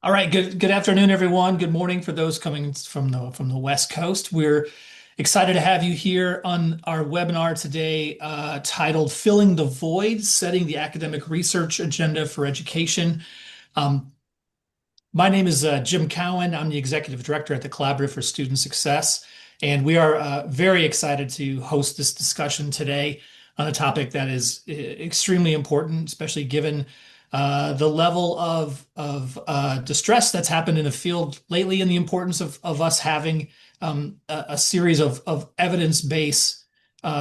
All right, good afternoon, everyone. Good morning for those coming from the West Coast. We're excited to have you here on our webinar today, titled "Filling the Void: Setting the Academic Research Agenda for Education." Um, my name is Jim Cowan. I'm the Executive Director at the Collaborative for Student Success, and we are very excited to host this discussion today on a topic that is extremely important, especially given the level of distress that's happened in the field lately, and the importance of us having a series of evidence-based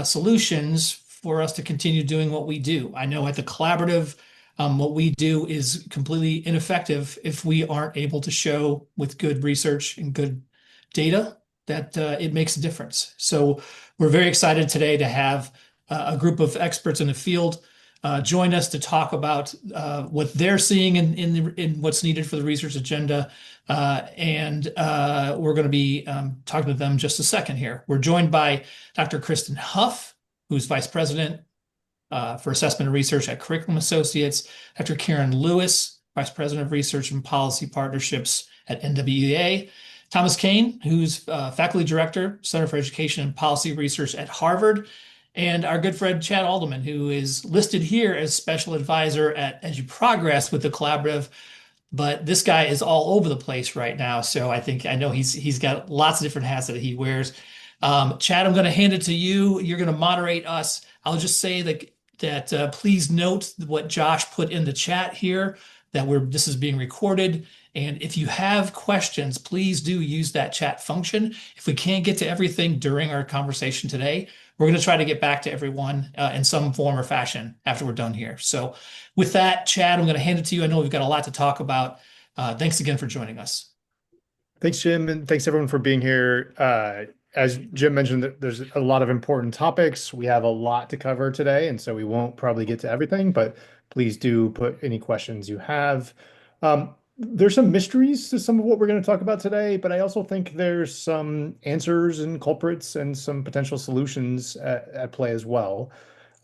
solutions for us to continue doing what we do. I know at the Collaborative, what we do is completely ineffective if we aren't able to show with good research and good data that it makes a difference. So we're very excited today to have a group of experts in the field join us to talk about what they're seeing in what's needed for the research agenda. And we're going to be talking to them in just a second here. We're joined by Dr. Kristen Huff, who's Vice President for Assessment and Research at Curriculum Associates, Dr. Karen Lewis, Vice President of Research and Policy Partnerships at NWEA, Thomas Kane, who's Faculty Director, Center for Education and Policy Research at Harvard, and our good friend Chad Alderman, who is listed here as Special Advisor at EduProgress with the Collaborative. But this guy is all over the place right now, so I know he's got lots of different hats that he wears. Chad, I'm going to hand it to you. You're going to moderate us. I'll just say that please note what Josh put in the chat here, that this is being recorded. And if you have questions, please do use that chat function. If we can't get to everything during our conversation today, we're going to try to get back to everyone in some form or fashion after we're done here. So with that, Chad, I'm going to hand it to you. I know we've got a lot to talk about. Thanks again for joining us. Thanks, Jim, and thanks everyone for being here. As Jim mentioned, there's a lot of important topics. We have a lot to cover today, and so we won't probably get to everything, but please do put any questions you have. There's some mysteries to some of what we're going to talk about today, but I also think there's some answers and culprits and some potential solutions at play as well.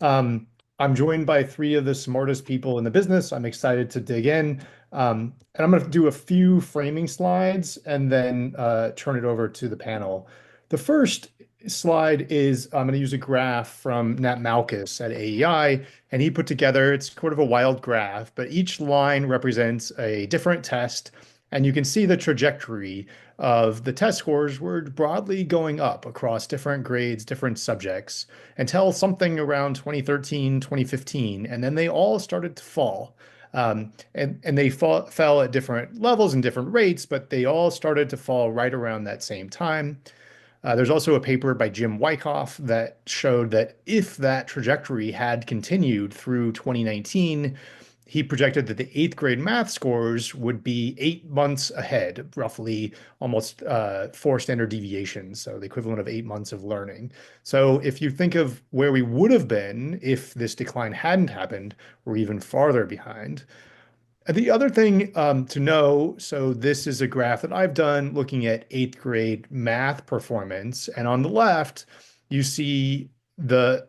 Um, I'm joined by three of the smartest people in the business. I'm excited to dig in. And I'm going to do a few framing slides and then turn it over to the panel. The first slide is I'm going to use a graph from Nat Malkus at AEI, and he put together, it's sort of a wild graph, but each line represents a different test, and you can see the trajectory of the test scores were broadly going up across different grades, different subjects, until something around 2013, 2015, and then they all started to fall. And they fell at different levels and different rates, but they all started to fall right around that same time. There's also a paper by Jim Wyckoff that showed that if that trajectory had continued through 2019, he projected that the eighth grade math scores would be 8 months ahead, roughly almost 4 standard deviations, so the equivalent of 8 months of learning. So if you think of where we would have been if this decline hadn't happened, we're even farther behind. The other thing to know, so this is a graph that I've done looking at eighth grade math performance. And on the left, you see the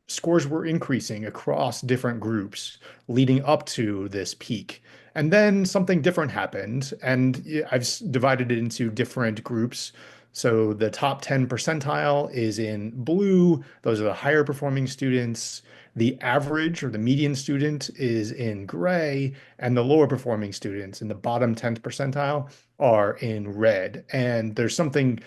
scores were increasing across different groups leading up to this peak. And then something different happened, and I've divided it into different groups. So the top 10 percentile is in blue. Those are the higher performing students. The average or the median student is in gray, and the lower performing students in the bottom 10th percentile are in red. And there's something,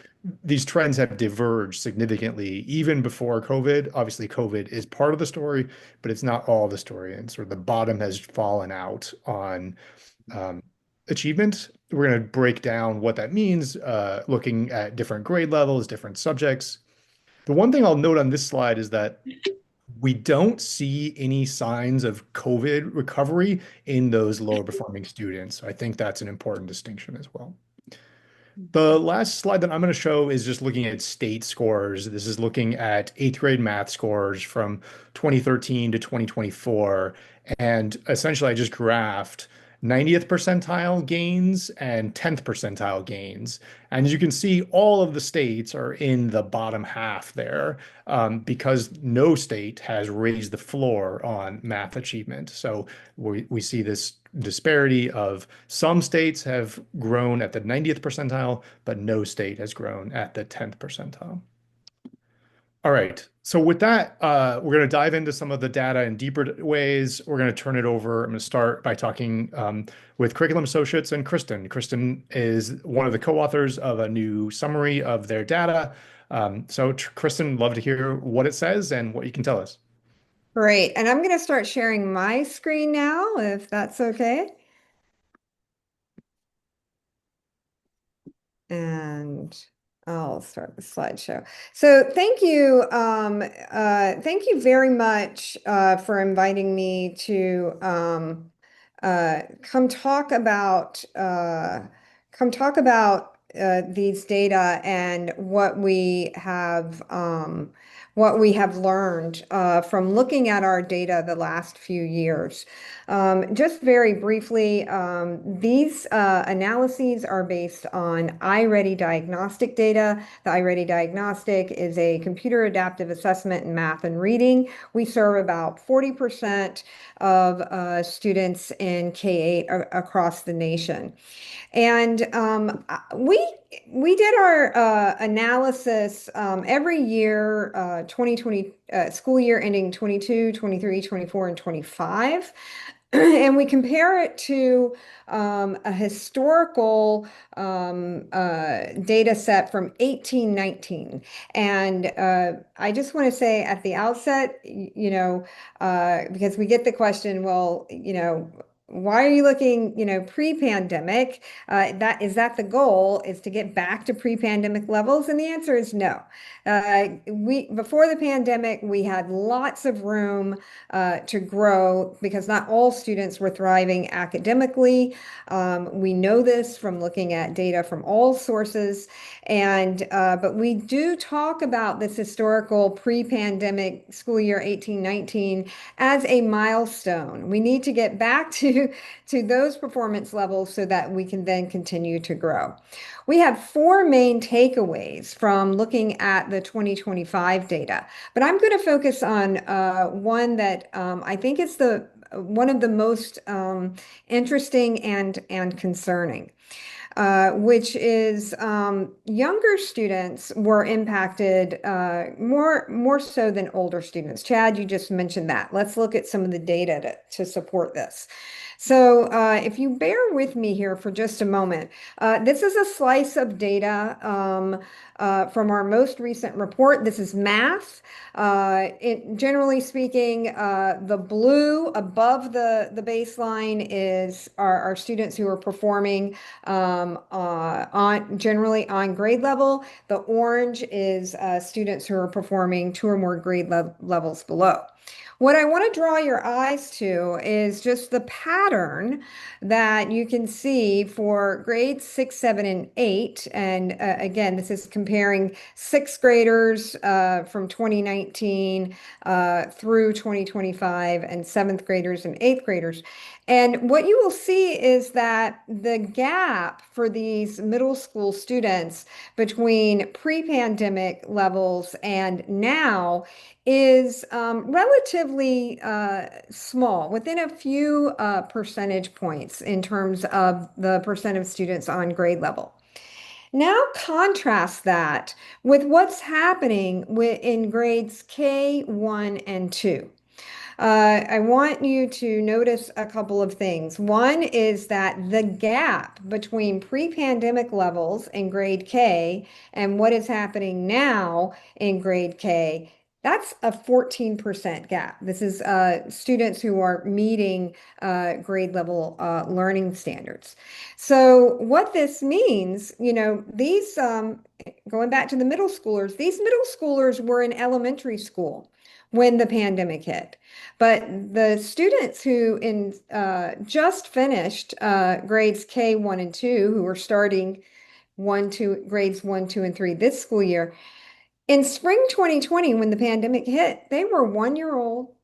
these trends have diverged significantly even before COVID. Obviously, COVID is part of the story, but it's not all the story. And sort of the bottom has fallen out on achievement. We're going to break down what that means, looking at different grade levels, different subjects. The one thing I'll note on this slide is that we don't see any signs of COVID recovery in those lower performing students. So I think that's an important distinction as well. The last slide that I'm going to show is just looking at state scores. This is looking at eighth grade math scores from 2013 to 2024. And essentially, I just graphed 90th percentile gains and 10th percentile gains. And as you can see, all of the states are in the bottom half there because no state has raised the floor on math achievement. So we see this disparity of some states have grown at the 90th percentile, but no state has grown at the 10th percentile. All right. So with that, we're going to dive into some of the data in deeper ways. We're going to turn it over. I'm going to start by talking with Curriculum Associates and Kristen. Kristen is one of the co-authors of a new summary of their data. So Kristen, love to hear what it says and what you can tell us. Great. And I'm going to start sharing my screen now, if that's okay. And I'll start the slideshow. So thank you very much for inviting me to come talk about these data and what we have learned from looking at our data the last few years. Just very briefly, these analyses are based on iReady diagnostic data. The iReady diagnostic is a computer adaptive assessment in math and reading. We serve about 40% of students in K-8 across the nation. And we did our analysis every year, 2020 school year ending 22, 23, 24, and 25. And we compare it to a historical data set from 1819. And I just want to say at the outset, because we get the question, well, why are you looking, pre-pandemic? That the goal is to get back to pre-pandemic levels? And the answer is no. Before the pandemic, we had lots of room to grow because not all students were thriving academically. We know this from looking at data from all sources, but we do talk about this historical pre-pandemic school year 18-19 as a milestone. We need to get back to those performance levels so that we can then continue to grow. We have four main takeaways from looking at the 2025 data, but I'm going to focus on one that I think is one of the most interesting and concerning. Which is younger students were impacted more so than older students. Chad, you just mentioned that. Let's look at some of the data to support this. So if you bear with me here for just a moment, this is a slice of data from our most recent report. This is math. Generally speaking, the blue above the baseline is our students who are performing generally on grade level. The orange is students who are performing two or more grade levels below. What I want to draw your eyes to is just the pattern that you can see for grades 6, 7, and 8. And again, this is comparing sixth graders from 2019 through 2025 and seventh graders and eighth graders. And what you will see is that the gap for these middle school students between pre-pandemic levels and now is relatively small, within a few percentage points in terms of the percent of students on grade level. Now contrast that with what's happening in grades K1 and 2. I want you to notice a couple of things. One is that the gap between pre-pandemic levels in grade K and what is happening now in grade K, that's a 14% gap. This is students who are meeting grade level learning standards. So what this means, these, going back to the middle schoolers, these middle schoolers were in elementary school when the pandemic hit. But the students who just finished grades K1 and 2, who are starting grades 1, 2, and 3 this school year, in spring 2020, when the pandemic hit, they were 1 year old,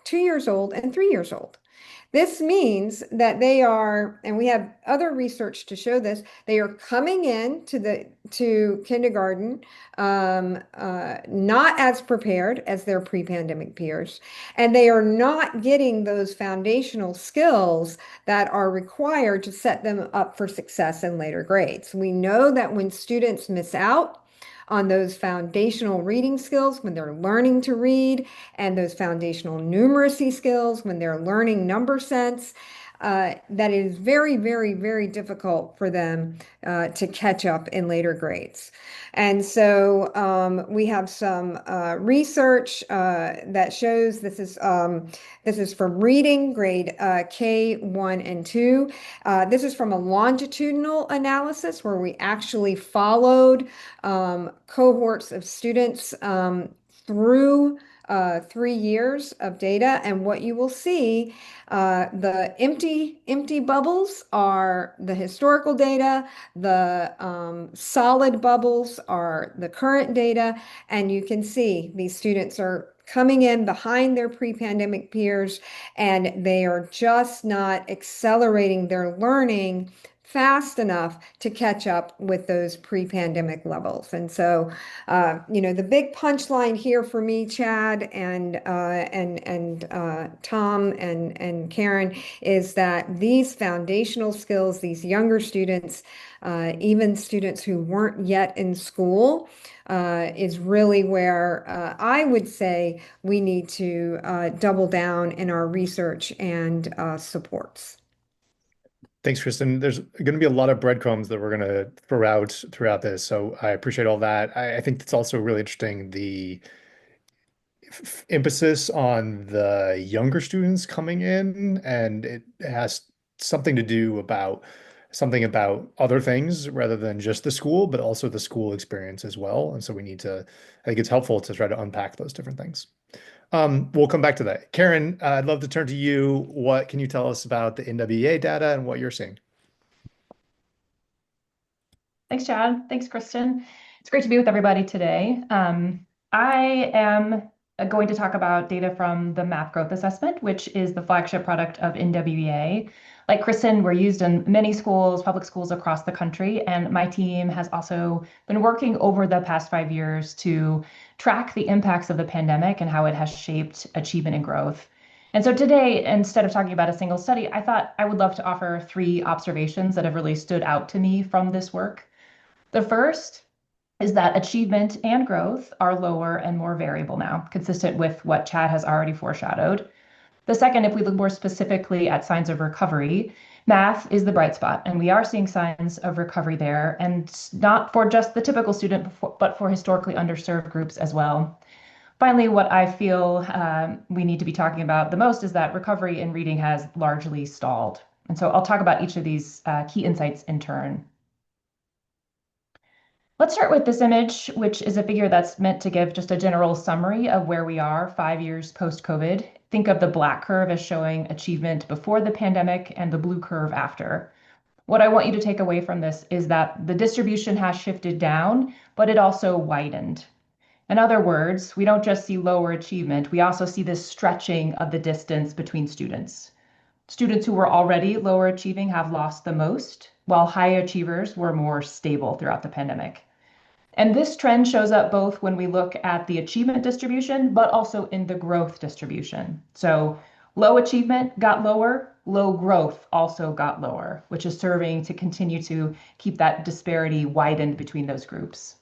2 years old, and 3 years old. This means that they are, and we have other research to show this, they are coming in to kindergarten not as prepared as their pre-pandemic peers, and they are not getting those foundational skills that are required to set them up for success in later grades. We know that when students miss out on those foundational reading skills when they're learning to read, and those foundational numeracy skills when they're learning number sense, that it is very, very, very difficult for them to catch up in later grades. And so we have some research that shows this is from reading grade K1 and 2. This is from a longitudinal analysis where we actually followed cohorts of students through 3 years of data. And what you will see, the empty bubbles are the historical data, the solid bubbles are the current data, and you can see these students are coming in behind their pre-pandemic peers, and they are just not accelerating their learning fast enough to catch up with those pre-pandemic levels. And so, the big punchline here for me, Chad and Tom and Karen, is that these foundational skills, these younger students, even students who weren't yet in school, is really where I would say we need to double down in our research and supports. Thanks, Kristen. There's going to be a lot of breadcrumbs that we're going to throw out throughout this. So I appreciate all that. I think it's also really interesting, the emphasis on the younger students coming in, and it has something to do about something about other things rather than just the school, but also the school experience as well. And so we need to, I think it's helpful to try to unpack those different things. We'll come back to that. Karen, I'd love to turn to you. What can you tell us about the NWEA data and what you're seeing? Thanks, Chad. Thanks, Kristen. It's great to be with everybody today. I am going to talk about data from the Math Growth Assessment, which is the flagship product of NWEA. Like Kristen, we're used in many schools, public schools across the country, and my team has also been working over the past 5 years to track the impacts of the pandemic and how it has shaped achievement and growth. And so today, instead of talking about a single study, I thought I would love to offer 3 observations that have really stood out to me from this work. The first is that achievement and growth are lower and more variable now, consistent with what Chad has already foreshadowed. The second, if we look more specifically at signs of recovery, math is the bright spot, and we are seeing signs of recovery there, and not for just the typical student, but for historically underserved groups as well. Finally, what I feel we need to be talking about the most is that recovery in reading has largely stalled. And so I'll talk about each of these key insights in turn. Let's start with this image, which is a figure that's meant to give just a general summary of where we are 5 years post-COVID. Think of the black curve as showing achievement before the pandemic and the blue curve after. What I want you to take away from this is that the distribution has shifted down, but it also widened. In other words, we don't just see lower achievement, we also see this stretching of the distance between students. Students who were already lower achieving have lost the most, while high achievers were more stable throughout the pandemic. And this trend shows up both when we look at the achievement distribution, but also in the growth distribution. So low achievement got lower, low growth also got lower, which is serving to continue to keep that disparity widened between those groups.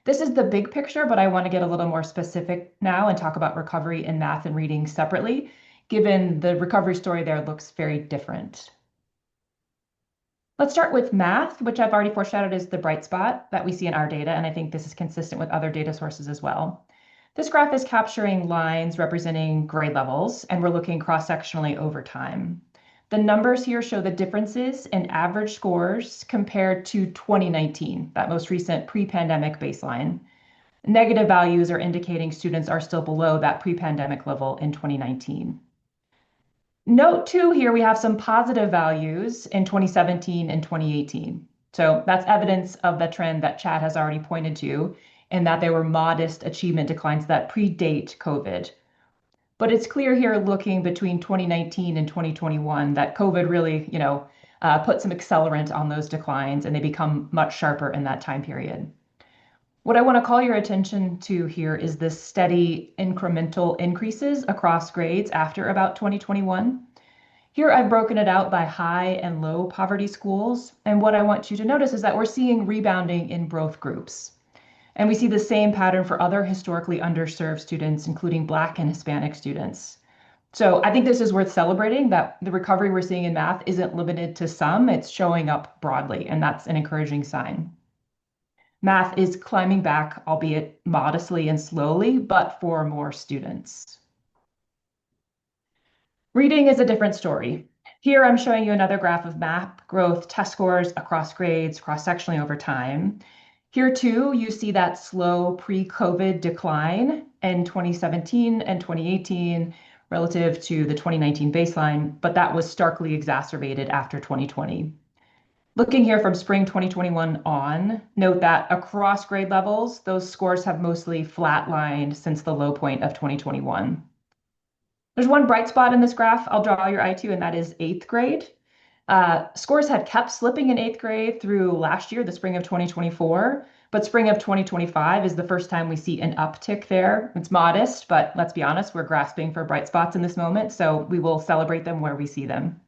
This is the big picture, but I want to get a little more specific now and talk about recovery in math and reading separately, given the recovery story there looks very different. Let's start with math, which I've already foreshadowed is the bright spot that we see in our data, and I think this is consistent with other data sources as well. This graph is capturing lines representing grade levels, and we're looking cross-sectionally over time. The numbers here show the differences in average scores compared to 2019, that most recent pre-pandemic baseline. Negative values are indicating students are still below that pre-pandemic level in 2019. Note too, here we have some positive values in 2017 and 2018. So that's evidence of the trend that Chad has already pointed to, in that there were modest achievement declines that predate COVID. But it's clear here looking between 2019 and 2021 that COVID really, put some accelerant on those declines and they become much sharper in that time period. What I want to call your attention to here is this steady incremental increases across grades after about 2021. Here I've broken it out by high and low poverty schools. And what I want you to notice is that we're seeing rebounding in both groups. And we see the same pattern for other historically underserved students, including Black and Hispanic students. So I think this is worth celebrating that the recovery we're seeing in math isn't limited to some, it's showing up broadly, and that's an encouraging sign. Math is climbing back, albeit modestly and slowly, but for more students. Reading is a different story. Here I'm showing you another graph of MAP growth test scores across grades, cross-sectionally over time. Here too, you see that slow pre-COVID decline in 2017 and 2018 relative to the 2019 baseline, but that was starkly exacerbated after 2020. Looking here from spring 2021 on, note that across grade levels, those scores have mostly flatlined since the low point of 2021. There's one bright spot in this graph I'll draw your eye to, and that is 8th grade. Scores had kept slipping in 8th grade through last year, the spring of 2024, but spring of 2025 is the first time we see an uptick there. It's modest, but let's be honest, we're grasping for bright spots in this moment, so we will celebrate them where we see them.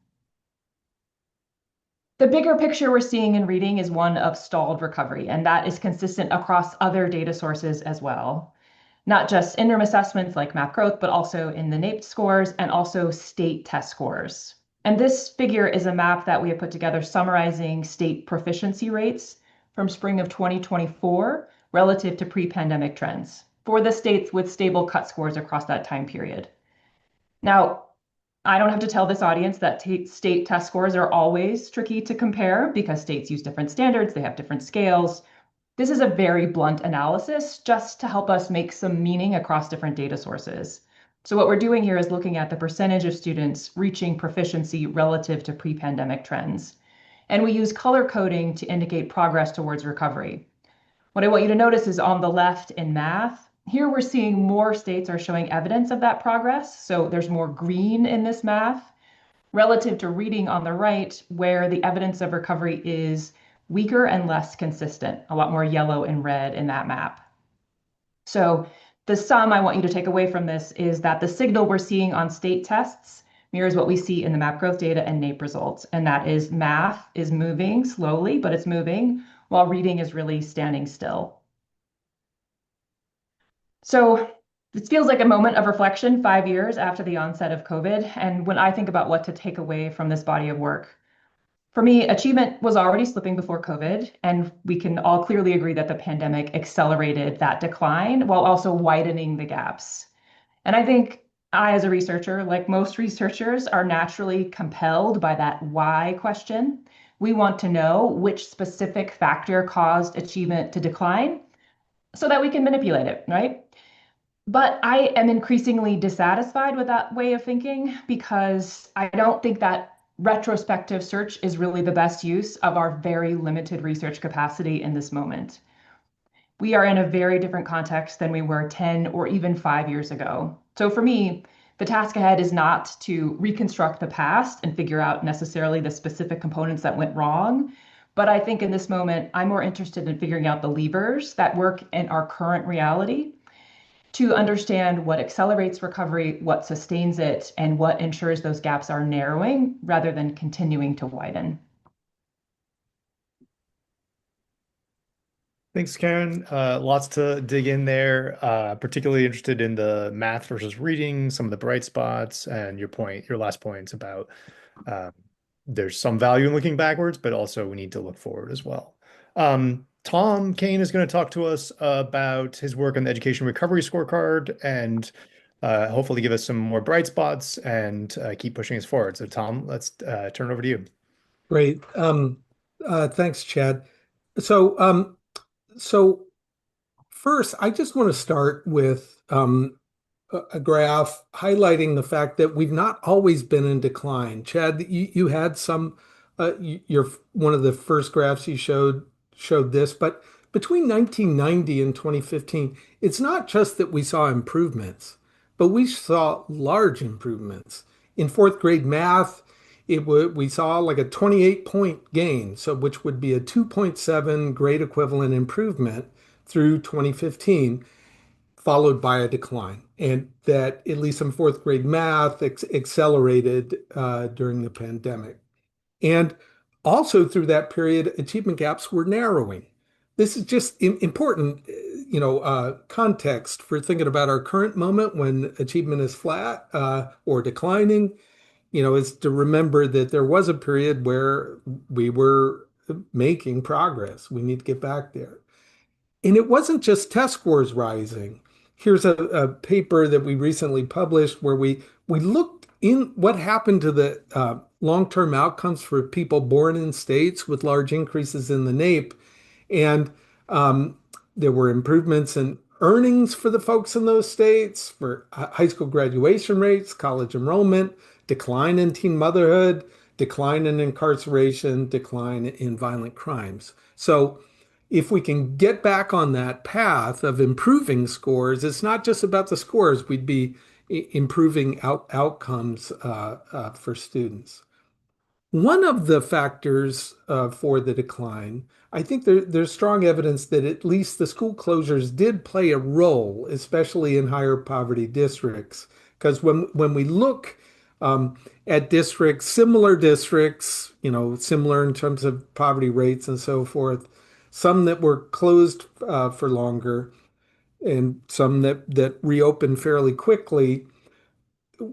The bigger picture we're seeing in reading is one of stalled recovery, and that is consistent across other data sources as well. Not just interim assessments like MAP growth, but also in the NAEP scores and also state test scores. And this figure is a map that we have put together summarizing state proficiency rates from spring of 2024 relative to pre-pandemic trends for the states with stable cut scores across that time period. Now, I don't have to tell this audience that state test scores are always tricky to compare because states use different standards, they have different scales. This is a very blunt analysis just to help us make some meaning across different data sources. So what we're doing here is looking at the percentage of students reaching proficiency relative to pre-pandemic trends. And we use color coding to indicate progress towards recovery. What I want you to notice is on the left in math, here we're seeing more states are showing evidence of that progress. So there's more green in this math relative to reading on the right, where the evidence of recovery is weaker and less consistent, a lot more yellow and red in that map. So the sum I want you to take away from this is that the signal we're seeing on state tests mirrors what we see in the map growth data and NAEP results. And that is math is moving slowly, but it's moving, while reading is really standing still. So this feels like a moment of reflection 5 years after the onset of COVID. And when I think about what to take away from this body of work, for me, achievement was already slipping before COVID, and we can all clearly agree that the pandemic accelerated that decline while also widening the gaps. And I think I, as a researcher, like most researchers, are naturally compelled by that why question. We want to know which specific factor caused achievement to decline so that we can manipulate it, right? But I am increasingly dissatisfied with that way of thinking because I don't think that retrospective search is really the best use of our very limited research capacity in this moment. We are in a very different context than we were 10 or even 5 years ago. So for me, the task ahead is not to reconstruct the past and figure out necessarily the specific components that went wrong. But I think in this moment, I'm more interested in figuring out the levers that work in our current reality to understand what accelerates recovery, what sustains it, and what ensures those gaps are narrowing rather than continuing to widen. Thanks, Karen. Lots to dig in there. Particularly interested in the math versus reading, some of the bright spots, and your last points about there's some value in looking backwards, but also we need to look forward as well. Tom Kane is going to talk to us about his work on the Education Recovery Scorecard and hopefully give us some more bright spots and keep pushing us forward. So Tom, let's turn it over to you. Great. Thanks, Chad. So first, I just want to start with a graph highlighting the fact that we've not always been in decline. Chad, you had some, one of the first graphs you showed this, but between 1990 and 2015, it's not just that we saw improvements. but we saw large improvements. In fourth grade math, we saw like a 28-point gain, so which would be a 2.7 grade equivalent improvement through 2015, followed by a decline. And that, at least in fourth grade math, accelerated during the pandemic. And also through that period, achievement gaps were narrowing. This is just important, context for thinking about our current moment when achievement is flat or declining. Is to remember that there was a period where we were making progress. We need to get back there. And it wasn't just test scores rising. Here's a paper that we recently published where we looked in what happened to the long-term outcomes for people born in states with large increases in the NAEP. And there were improvements in earnings for the folks in those states, for high school graduation rates, college enrollment, decline in teen motherhood, decline in incarceration, decline in violent crimes. So if we can get back on that path of improving scores, it's not just about the scores. We'd be improving outcomes for students. One of the factors for the decline, I think there's strong evidence that at least the school closures did play a role, especially in higher poverty districts. Because when we look at districts, similar similar in terms of poverty rates and so forth, some that were closed for longer and some that reopened fairly quickly,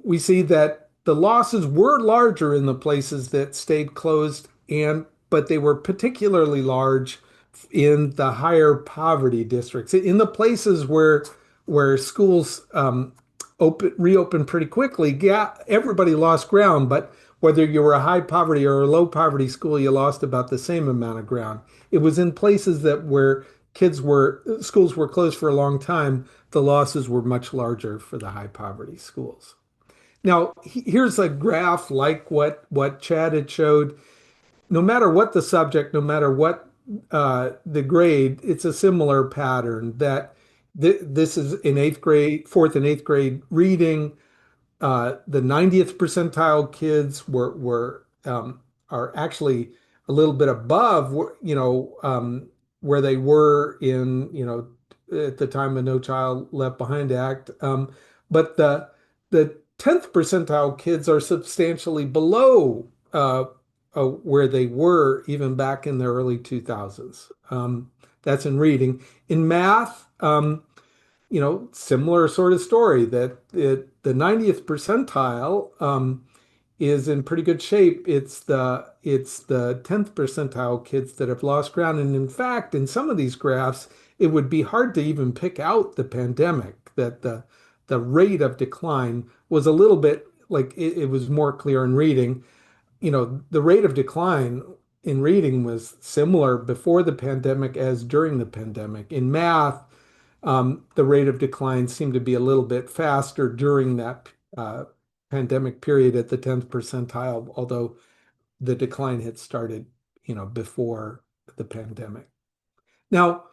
we see that the losses were larger in the places that stayed closed, but they were particularly large in the higher poverty districts. In the places where schools reopened pretty quickly, everybody lost ground, but whether you were a high poverty or a low poverty school, you lost about the same amount of ground. It was in places where schools were closed for a long time, the losses were much larger for the high poverty schools. Now, here's a graph like what Chad had showed. No matter what the subject, no matter what the grade, it's a similar pattern that this is in fourth and eighth grade reading. The 90th percentile kids are actually a little bit above, where they were at the time of No Child Left Behind Act. But the 10th percentile kids are substantially below where they were even back in the early 2000s. That's in reading. In math, similar sort of story that the 90th percentile is in pretty good shape. It's the 10th percentile kids that have lost ground. And in fact, in some of these graphs, it would be hard to even pick out the pandemic, that the rate of decline was a little bit like it was more clear in reading. The rate of decline in reading was similar before the pandemic as during the pandemic. In math, the rate of decline seemed to be a little bit faster during that pandemic period at the 10th percentile, although the decline had started, before the pandemic. Now,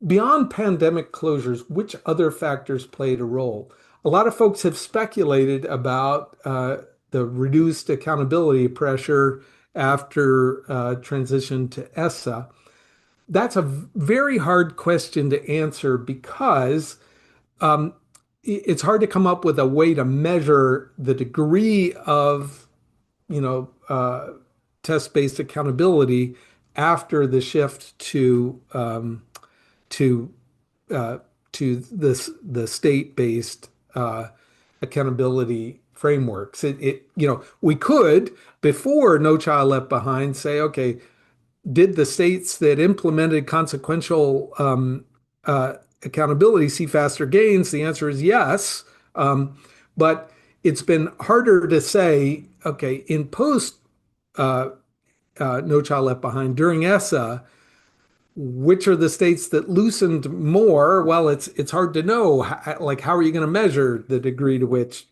beyond pandemic closures, which other factors played a role? A lot of folks have speculated about the reduced accountability pressure after transition to ESSA. That's a very hard question to answer because it's hard to come up with a way to measure the degree of, test-based accountability after the shift to the state-based accountability frameworks. We could, before No Child Left Behind, say, okay, did the states that implemented consequential accountability see faster gains? The answer is yes. But it's been harder to say, okay, in post No Child Left Behind, during ESSA, which are the states that loosened more? Well, it's hard to know. How are you going to measure the degree to which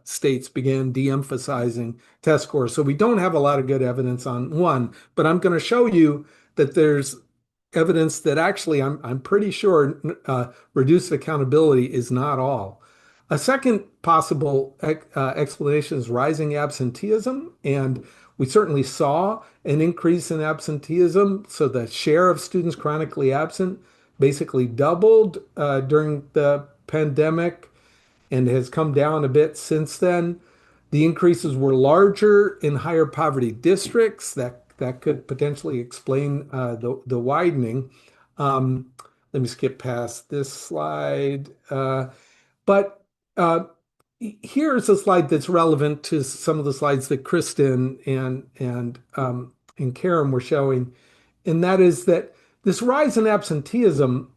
states began de-emphasizing test scores? So we don't have a lot of good evidence on one, but I'm going to show you that there's evidence that actually I'm pretty sure reduced accountability is not all. A second possible explanation is rising absenteeism, and we certainly saw an increase in absenteeism. So the share of students chronically absent basically doubled during the pandemic and has come down a bit since then. The increases were larger in higher poverty districts. That could potentially explain the widening. Um, Let me skip past this slide. But uh, Here's a slide that's relevant to some of the slides that Kristen and Karen were showing, and that is that this rise in absenteeism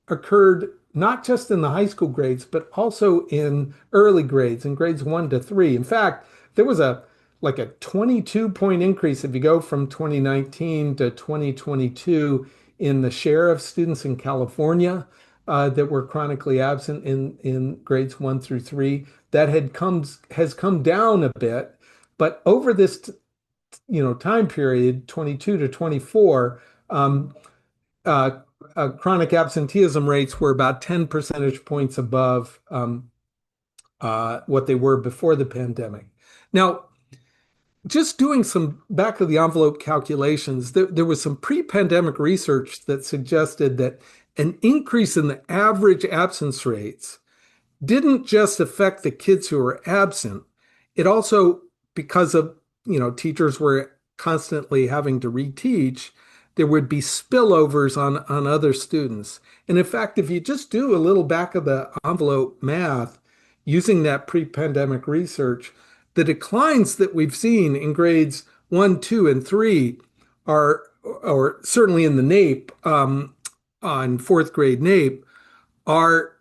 occurred not just in the high school grades, but also in early grades, in grades 1 to 3. In fact, there was a 22-point increase if you go from 2019 to 2022 in the share of students in California that were chronically absent in grades 1 through 3. That has come down a bit, but over this time period, 22 to 24, uh, chronic absenteeism rates were about 10 percentage points above what they were before the pandemic. Now, just doing some back of the envelope calculations, there was some pre-pandemic research that suggested that an increase in the average absence rates didn't just affect the kids who were absent. It also, because of, teachers were constantly having to reteach, there would be spillovers on other students. And in fact, if you just do a little back of the envelope math using that pre-pandemic research, the declines that we've seen in grades 1, 2, and 3 are, or certainly in the NAEP, on fourth grade NAEP, are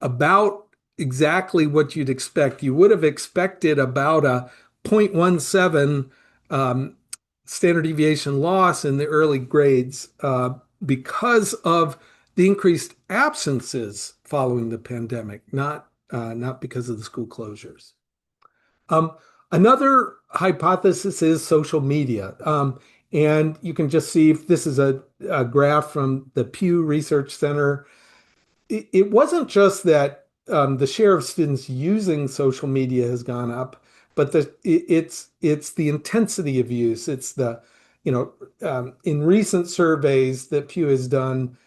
about exactly what you'd expect. You would have expected about a 0.17 standard deviation loss in the early grades because of the increased absences following the pandemic, not because of the school closures. Another hypothesis is social media. And you can just see if this is a graph from the Pew Research Center. It wasn't just that the share of students using social media has gone up, but it's the intensity of use. It's in recent surveys that Pew has done,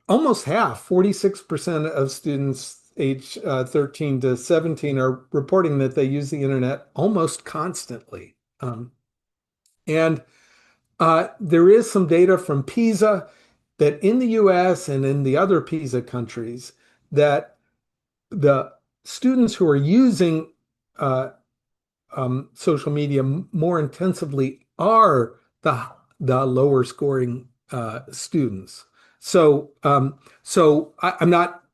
almost half, 46% of students age 13 to 17 are reporting that they use the internet almost constantly. And there is some data from PISA that in the US and in the other PISA countries, that the students who are using social media more intensively are the lower scoring students. So I'm not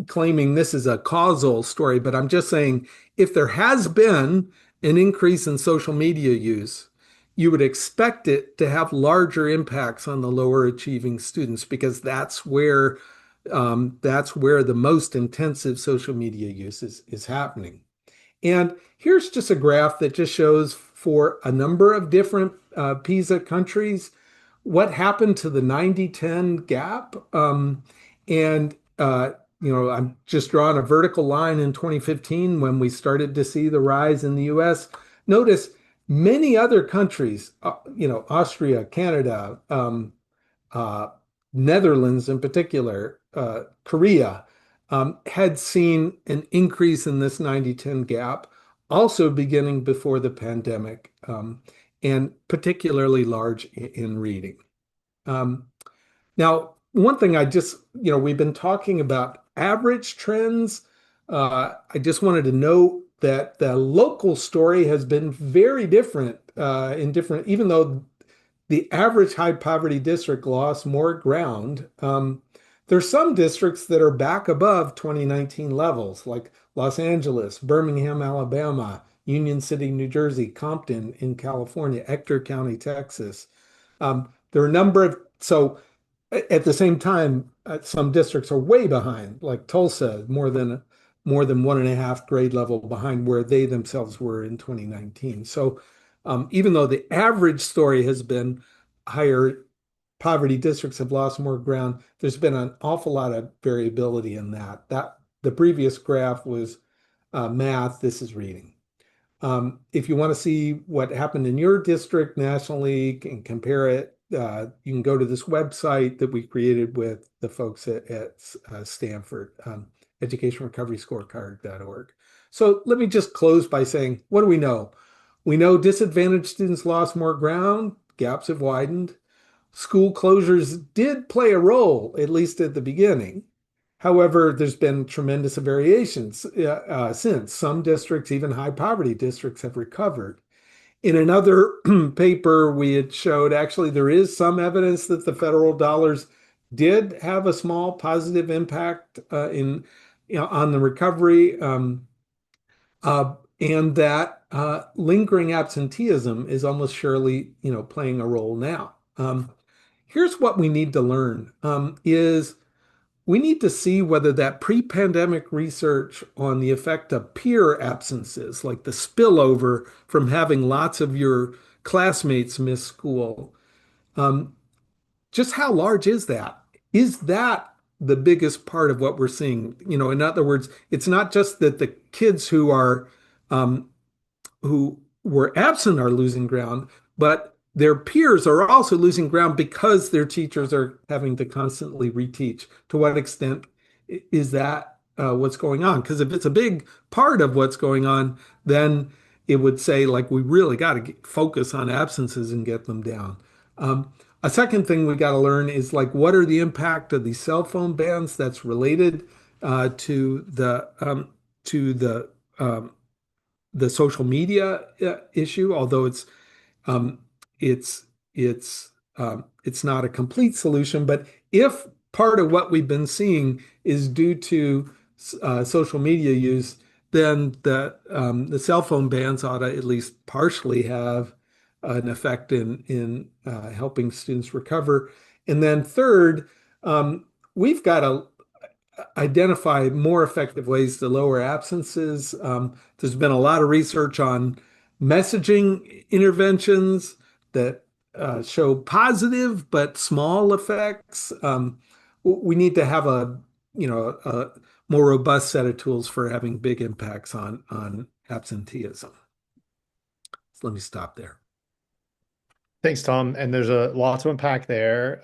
claiming this is a causal story, but I'm just saying if there has been an increase in social media use, you would expect it to have larger impacts on the lower achieving students because that's where the most intensive social media use is happening. And here's just a graph that just shows for a number of different PISA countries what happened to the 90-10 gap. I'm just drawing a vertical line in 2015 when we started to see the rise in the US. Notice many other countries, Austria, Canada, Netherlands in particular, Korea, had seen an increase in this 90-10 gap, also beginning before the pandemic, and particularly large in reading. Now, one thing we've been talking about average trends. I just wanted to note that the local story has been very different even though the average high poverty district lost more ground. There's some districts that are back above 2019 levels, like Los Angeles, Birmingham, Alabama, Union City, New Jersey, Compton in California, Ector County, Texas. There are a number of, so at the same time, some districts are way behind, like Tulsa, more than 1.5 grade level behind where they themselves were in 2019. So even though the average story has been higher poverty districts have lost more ground. There's been an awful lot of variability in that. The previous graph was math. This is reading. If you want to see what happened in your district nationally and compare it, you can go to this website that we created with the folks at Stanford, educationrecoveryscorecard.org. So let me just close by saying, what do we know? We know disadvantaged students lost more ground, gaps have widened. School closures did play a role, at least at the beginning. However, there's been tremendous variations since. Some districts, even high poverty districts, have recovered. In another paper, we had showed actually there is some evidence that the federal dollars did have a small positive impact on the recovery, and that lingering absenteeism is almost surely playing a role now. Here's what we need to learn is we need to see whether that pre-pandemic research on the effect of peer absences, like the spillover from having lots of your classmates miss school, just how large is that? Is that the biggest part of what we're seeing? In other words, it's not just that the kids who were absent are losing ground, but their peers are also losing ground because their teachers are having to constantly reteach. To what extent is that what's going on? Because if it's a big part of what's going on, then it would say, like, we really got to focus on absences and get them down. A second thing we got to learn is, like, what are the impact of these cell phone bans that's related to the social media issue, although um, it's it's not a complete solution. But if part of what we've been seeing is due to social media use, then the cell phone bans ought to at least partially have an effect in helping students recover. And then third, we've got to identify more effective ways to lower absences. There's been a lot of research on messaging interventions that show positive but small effects. We need to have a more robust set of tools for having big impacts on absenteeism. So let me stop there. Thanks, Tom. And there's a lot to unpack there.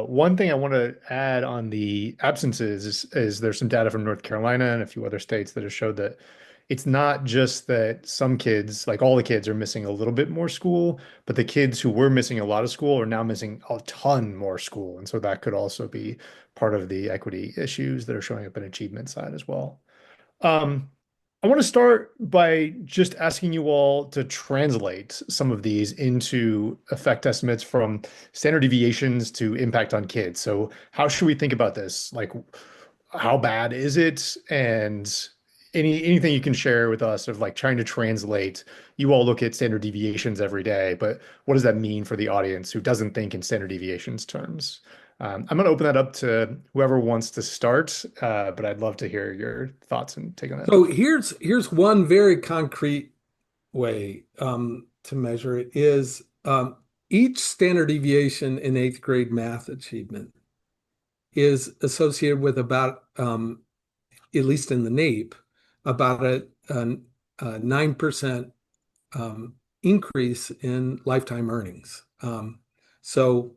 One thing I want to add on the absences is there's some data from North Carolina and a few other states that have showed that it's not just that some kids, like all the kids, are missing a little bit more school, but the kids who were missing a lot of school are now missing a ton more school. And so that could also be part of the equity issues that are showing up in achievement side as well. I want to start by just asking you all to translate some of these into effect estimates from standard deviations to impact on kids. So how should we think about this? Like, how bad is it? And anything you can share with us of, like, trying to translate. You all look at standard deviations every day, but what does that mean for the audience who doesn't think in standard deviations terms? I'm going to open that up to whoever wants to start, but I'd love to hear your thoughts and take on that. So here's one very concrete way to measure it is each standard deviation in eighth grade math achievement is associated with about, at least in the NAEP, about a 9% increase in lifetime earnings. So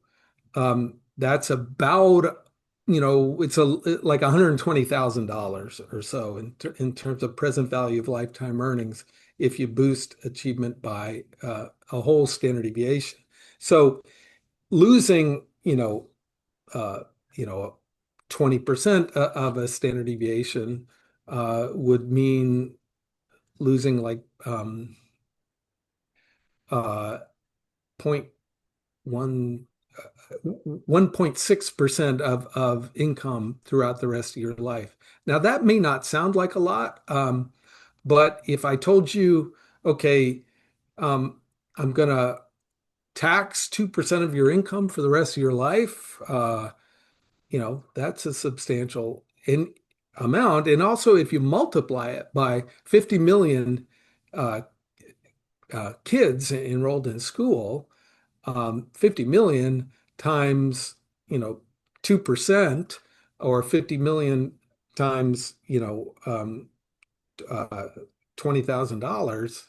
that's about, it's like $120,000 or so in terms of present value of lifetime earnings if you boost achievement by a whole standard deviation. So losing, 20% of a standard deviation would mean losing like 1.6% of income throughout the rest of your life. Now, that may not sound like a lot, but if I told you, okay, I'm going to tax 2% of your income for the rest of your life, that's a substantial amount. And also, if you multiply it by 50 million kids enrolled in school, 50 million times, 2% or 50 million times, $20,000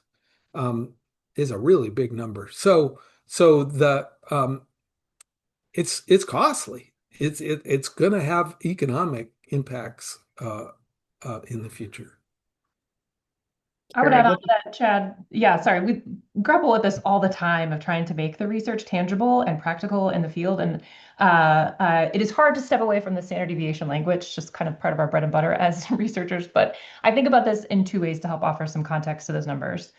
is a really big number. So it's costly. It's going to have economic impacts in the future. I would Karen, add I'd on love to that, Chad. Yeah, sorry. We grapple with this all the time of trying to make the research tangible and practical in the field. And it is hard to step away from the standard deviation language, just kind of part of our bread and butter as researchers. But I think about this in two ways to help offer some context to those numbers.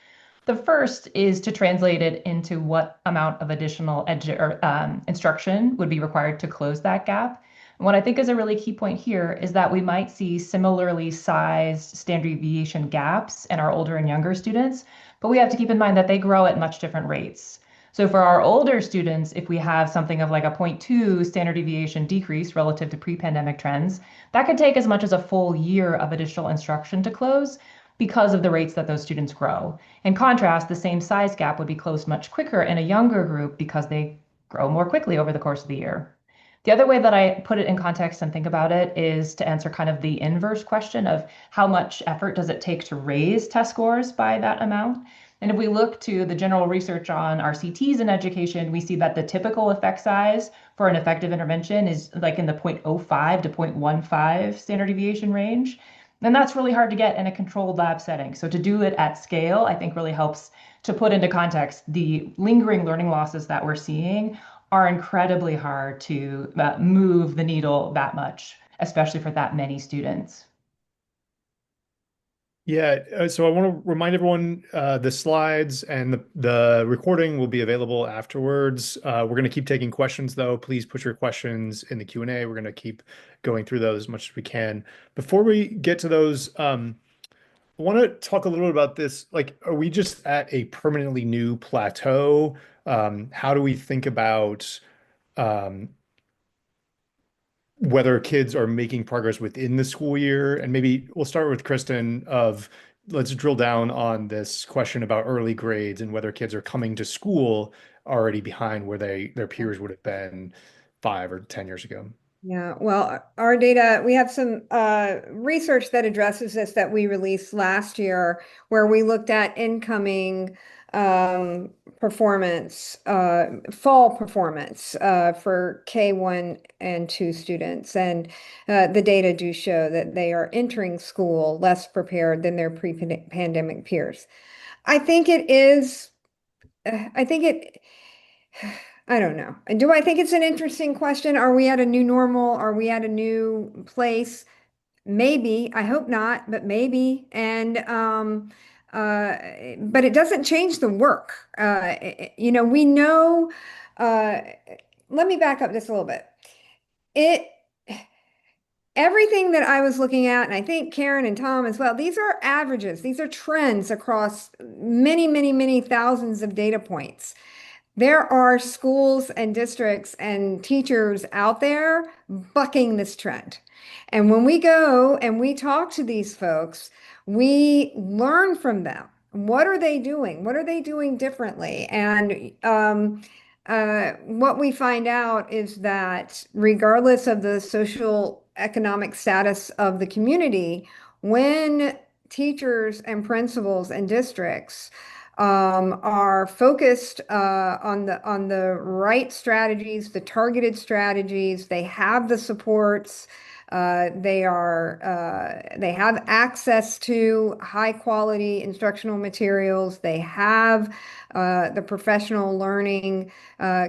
The first is to translate it into what amount of additional instruction would be required to close that gap. And what I think is a really key point here is that we might see similarly sized standard deviation gaps in our older and younger students, but we have to keep in mind that they grow at much different rates. So for our older students, if we have something of like a 0.2 standard deviation decrease relative to pre-pandemic trends, that could take as much as a full year of additional instruction to close because of the rates that those students grow. In contrast, the same size gap would be closed much quicker in a younger group because they grow more quickly over the course of the year. The other way that I put it in context and think about it is to answer kind of the inverse question of how much effort does it take to raise test scores by that amount? And if we look to the general research on RCTs in education, we see that the typical effect size for an effective intervention is like in the 0.05 to 0.15 standard deviation range. And that's really hard to get in a controlled lab setting. So to do it at scale, I think really helps to put into context the lingering learning losses that we're seeing are incredibly hard to move the needle that much, especially for that many students. Yeah, so I want to remind everyone the slides and the recording will be available afterwards. We're going to keep taking questions though. Please put your questions in the Q&A. We're going to keep going through those as much as we can. Before we get to those, I want to talk a little bit about this. Like, are we just at a permanently new plateau? How do we think about um, whether kids are making progress within the school year? And maybe we'll start with Kristen of let's drill down on this question about early grades and whether kids are coming to school already behind where their peers would have been 5 or 10 years ago. Yeah, well, our data, we have some research that addresses this that we released last year, where we looked at incoming performance, fall performance for K1 and 2 students. And the data do show that they are entering school less prepared than their pre-pandemic peers. I think it is, I think it, I don't know. Do I think it's an interesting question? Are we at a new normal? Are we at a new place? Maybe. I hope not, but maybe. And but it doesn't change the work. We know. Uh, Let me back up just a little bit. It Everything that I was looking at, and I think Karen and Tom as well, these are averages. These are trends across many, many, many thousands of data points. There are schools and districts and teachers out there bucking this trend. And when we go and we talk to these folks, we learn from them. What are they doing? What are they doing differently? And what we find out is that regardless of the social economic status of the community, when teachers and principals and districts are focused on the right strategies, the targeted strategies. They have the supports. They have access to high quality instructional materials. They have the professional learning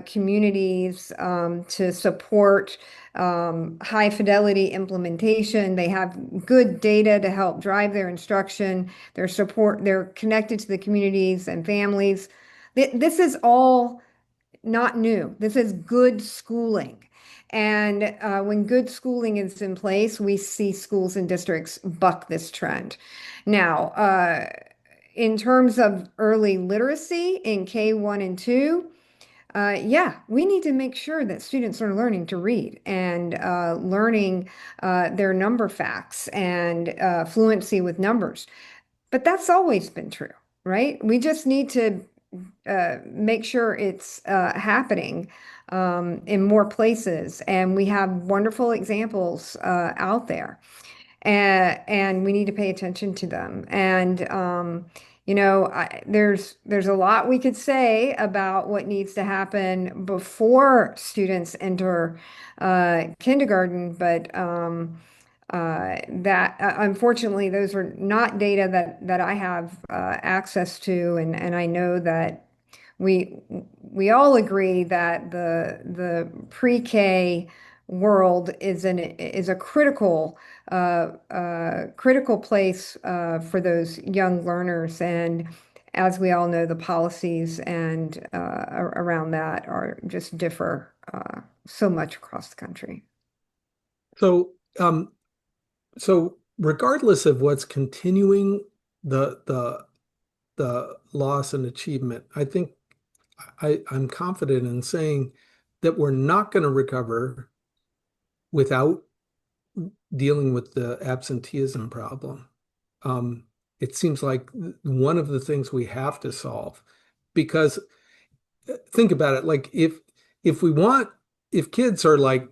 communities to support high fidelity implementation. They have good data to help drive their instruction, their support. They're connected to the communities and families. This is all not new. This is good schooling. And when good schooling is in place, we see schools and districts buck this trend. Now, in terms of early literacy in K1 and 2, yeah, we need to make sure that students are learning to read and learning their number facts and fluency with numbers. But that's always been true, right? We just need to make sure it's happening in more places. And we have wonderful examples out there, and we need to pay attention to them. And there's a lot we could say about what needs to happen before students enter kindergarten, but that unfortunately those are not data that I have access to, and I know that we we all agree that the pre-K world is a critical place for those young learners. And as we all know, the policies and around that are just differ so much across the country. So, so regardless of what's continuing the loss and achievement, I think I'm confident in saying that we're not going to recover without dealing with the absenteeism problem. It seems like one of the things we have to solve, because think about it, like if kids are like,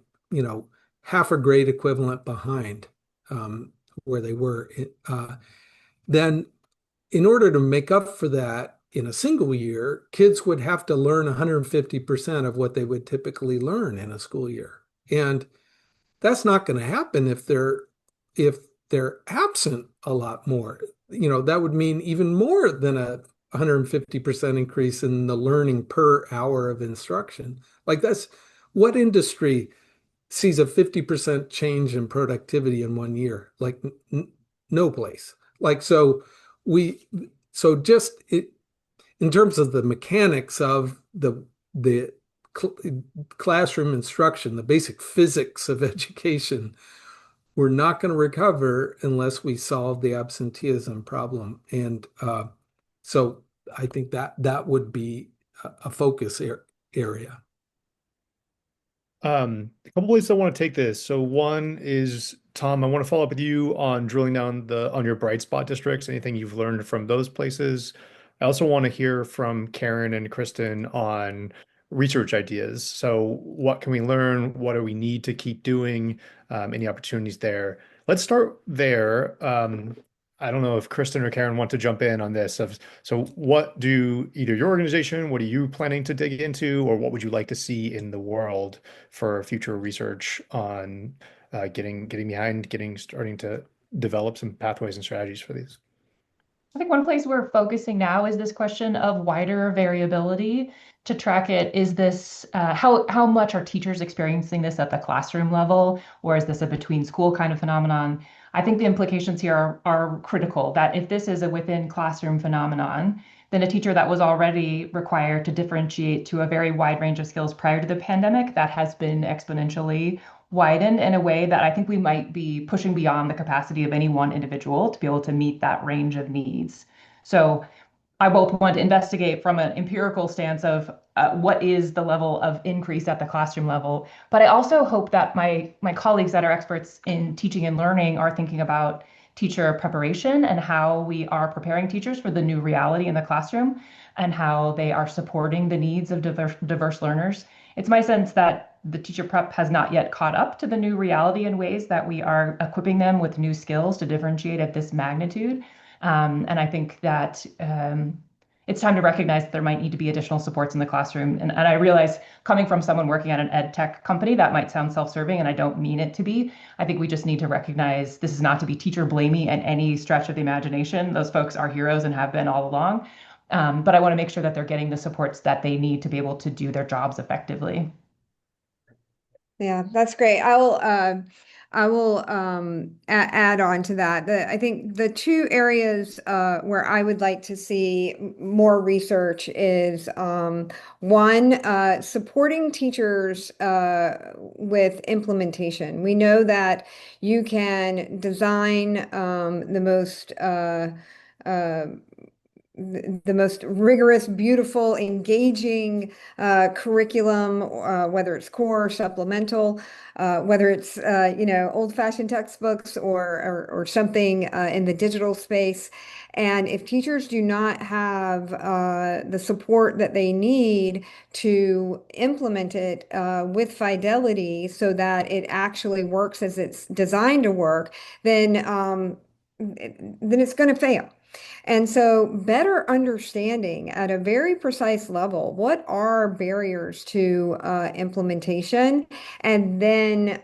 half a grade equivalent behind where they were, then in order to make up for that in a single year, kids would have to learn 150% of what they would typically learn in a school year. And that's not going to happen if they're absent a lot more. That would mean even more than a 150% increase in the learning per hour of instruction. Like, that's what industry sees a 50% change in productivity in 1 year? Like, no place. Like, just in terms of the mechanics of the classroom instruction, the basic physics of education, we're not going to recover unless we solve the absenteeism problem. And so I think that would be a focus area. A couple ways I want to take this. So one is, Tom, I want to follow up with you on drilling down on your bright spot districts, anything you've learned from those places. I also want to hear from Karen and Kristen on research ideas. So what can we learn? What do we need to keep doing? Any opportunities there? Let's start there. I don't know if Kristen or Karen want to jump in on this. So what do either your organization, what are you planning to dig into, or what would you like to see in the world for future research on getting behind, starting to develop some pathways and strategies for these? I think one place we're focusing now is this question of wider variability to track it. Is this how much are teachers experiencing this at the classroom level, or is this a between school kind of phenomenon? I think the implications here are critical, that if this is a within classroom phenomenon, then a teacher that was already required to differentiate to a very wide range of skills prior to the pandemic, that has been exponentially widened in a way that I think we might be pushing beyond the capacity of any one individual to be able to meet that range of needs. So I both want to investigate from an empirical stance of what is the level of increase at the classroom level, but I also hope that my colleagues that are experts in teaching and learning are thinking about teacher preparation and how we are preparing teachers for the new reality in the classroom and how they are supporting the needs of diverse learners. It's my sense that the teacher prep has not yet caught up to the new reality in ways that we are equipping them with new skills to differentiate at this magnitude. And I think that it's time to recognize that there might need to be additional supports in the classroom. And I realize, coming from someone working at an ed tech company, that might sound self-serving, and I don't mean it to be. I think we just need to recognize this is not to be teacher blamey at any stretch of the imagination. Those folks are heroes and have been all along. But I want to make sure that they're getting the supports that they need to be able to do their jobs effectively. Yeah, that's great. I will add on to that. I think the two areas where I would like to see more research is one, supporting teachers with implementation. We know that you can design the most the most rigorous, beautiful, engaging curriculum, whether it's core or supplemental, whether it's old-fashioned textbooks or something in the digital space. And if teachers do not have the support that they need to implement it with fidelity so that it actually works as it's designed to work, then it's going to fail. And so, better understanding at a very precise level what are barriers to implementation, and then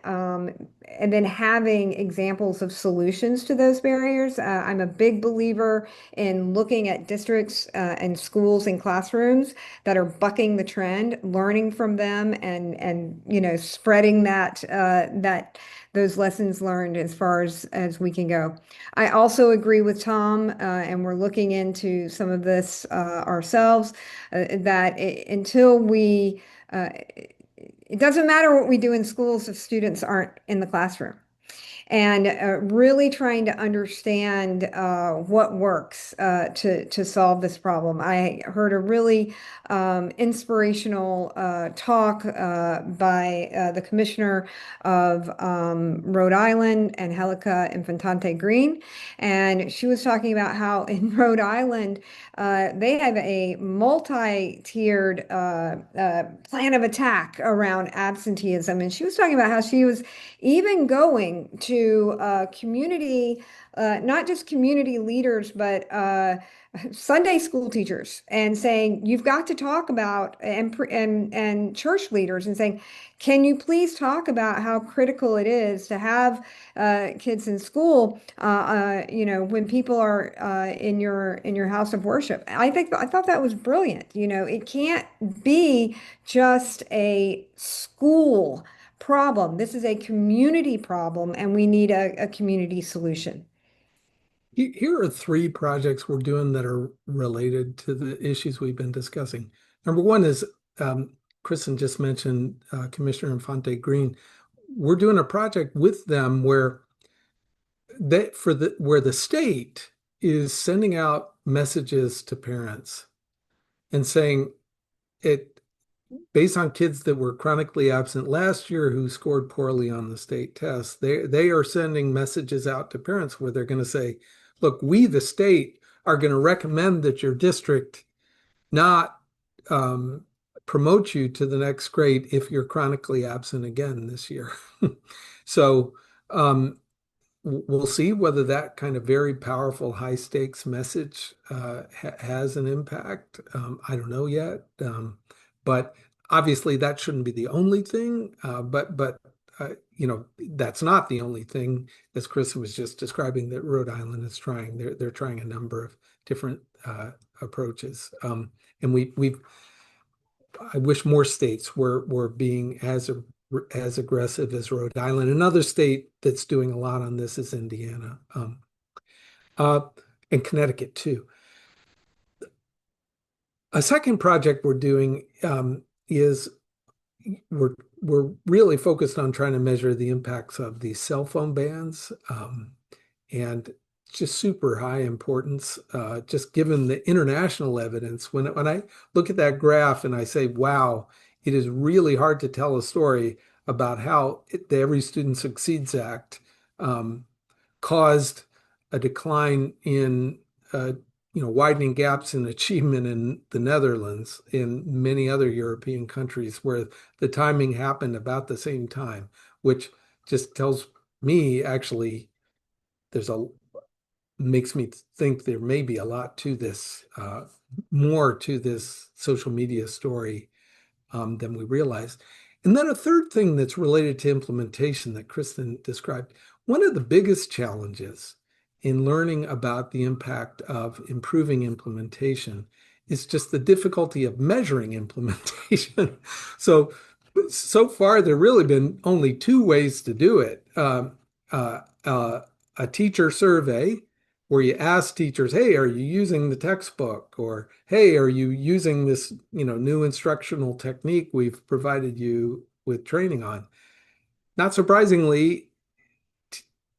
having examples of solutions to those barriers. I'm a big believer in looking at districts and schools and classrooms that are bucking the trend, learning from them, and spreading that those lessons learned as far as we can go. I also agree with Tom, and we're looking into some of this ourselves, that until it doesn't matter what we do in schools if students aren't in the classroom. And really trying to understand what works to solve this problem. I heard a really inspirational talk by the commissioner of Rhode Island, Angelica Infantante Green, and she was talking about how in Rhode Island they have a multi-tiered plan of attack around absenteeism, and she was talking about how she was even going to community, not just community leaders, but Sunday school teachers, and saying, you've got to talk about, and church leaders, and saying, can you please talk about how critical it is to have kids in school, when people are in your house of worship. I thought that was brilliant. It can't be just a school problem. This is a community problem, and we need a community solution. Here are three projects we're doing that are related to the issues we've been discussing. Number one is, Kristen just mentioned Commissioner Infante Green. We're doing a project with them where the state is sending out messages to parents and saying, it based on kids that were chronically absent last year who scored poorly on the state test, they are sending messages out to parents where they're going to say, look, we, the state, are going to recommend that your district not promote you to the next grade if you're chronically absent again this year. So we'll see whether that kind of very powerful high stakes message has an impact. I don't know yet, but obviously that shouldn't be the only thing. But that's not the only thing, as Chris was just describing, that Rhode Island is trying. They're trying a number of different approaches, and I wish more states were being as aggressive as Rhode Island. Another state that's doing a lot on this is Indiana, and Connecticut too. A second project we're doing is we're really focused on trying to measure the impacts of these cell phone bans, and just super high importance, just given the international evidence. When I look at that graph and I say, wow, it is really hard to tell a story about how the Every Student Succeeds Act caused a decline in widening gaps in achievement in the Netherlands, in many other European countries where the timing happened about the same time, which just tells me actually makes me think there may be a lot to this, more to this social media story than we realize. And then a third thing that's related to implementation that Kristen described, one of the biggest challenges in learning about the impact of improving implementation is just the difficulty of measuring implementation. So far, there really been only two ways to do it. A teacher survey, where you ask teachers, hey, are you using the textbook? Or, hey, are you using this new instructional technique we've provided you with training on? Not surprisingly,